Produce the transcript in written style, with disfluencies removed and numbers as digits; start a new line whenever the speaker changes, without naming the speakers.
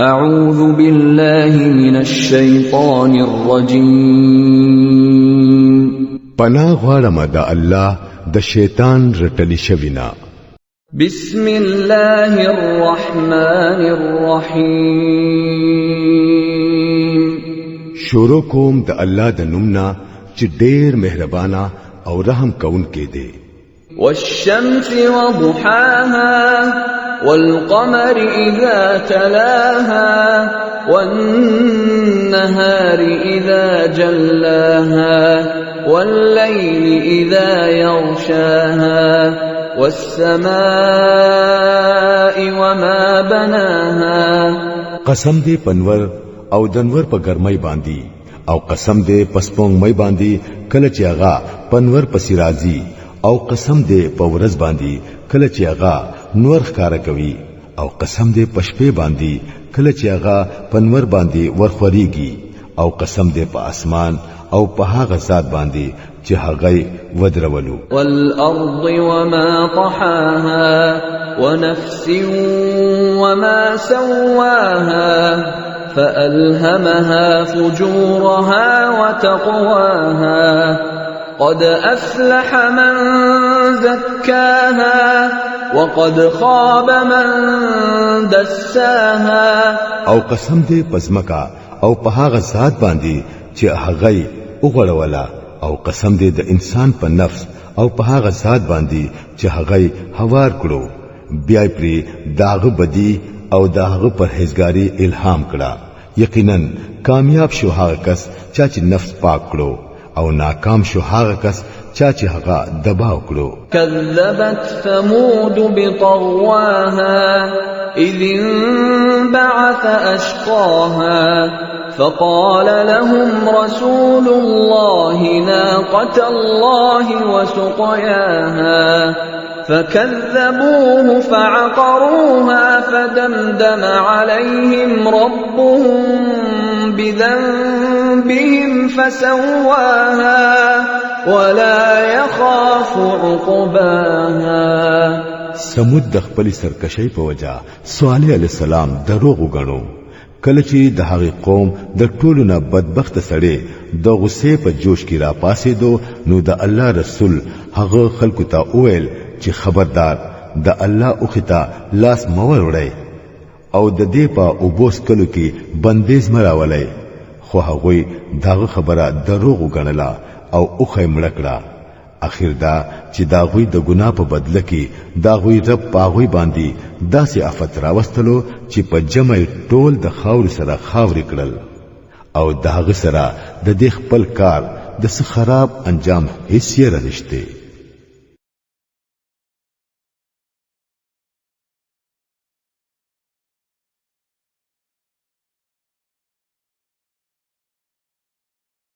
أعوذ بالله من الشيطان الرجيم
پناه غواړم د الله د شیطان رټلی شوینا
بسم الله الرحمن الرحيم
شروع کوم د الله د نومنا چې ډېر مهربانا او رحم کون کې دی
والشمس وضحاها والقمر إذا تلاها والنهار إذا جلاها والليل إذا يغشاها والسماء وما بناها
قسم دې پنور او دنور په ګرمۍ باندې او قسم دې پسپونګ مې باندې کله چې هغه پنور پسې راځي او قسم دې په ورځ باندې کله چې هغه نور ښکارا کوي او قسم دې پشپې باندې کله چې هغه پنور باندې ورخوريږي او قسم دې په اسمان او په هغه ذات باندې چې هغه ودرولو
والارض وما طحاها ونفس وما سواها فألهمها فجورها وتقواها قد أفلح من زكاها وقد خاب من دساها
او قسم دې پزمکا او په هغه ذات باندې چې هغه وګړولا او قسم دې د انسان په نفس او په هغه ذات باندې چې هغه هوار کړو بیا پری داغه بدی او داغه پرهیزګاری الهام کړه یقینا کامیاب شو هغه کس چې نفس پاک کړو او ناکام شو هغه کس چې هغه دباو کړو
كذبت ثمود بطغواها إذ انبعث أشقاها فقال لهم رسول الله ناقة الله وسقياها فكذبوه فعقروها فدمدم عليهم ربهم بذنبهم فسواها ولا يخاف عقباها
سمود د خپل سرکشي په وجا صالح عليه السلام دروغ وګڼو کله چې د هغه قوم د ټولو نه بدبخت سړی د غصې په جوش کې را پاسې دو نو د الله رسول هغه خلکو ته وویل چې خبردار د الله اوخته لاس مور وړي او د دې په اوبوس کلو کې بندیز مراولای خو هغه داغه خبره دروغ وګڼله او اوخه مړکړه اخر دا چې داغوی د ګناه په بدله کې داغوی رب پاغوی باندې داسې آفت راوستلو چې په جمع ټول د خاور سره خاورې کړل او داغه سره د دې خپل کار د څه خراب انجام هیڅ یې رانشته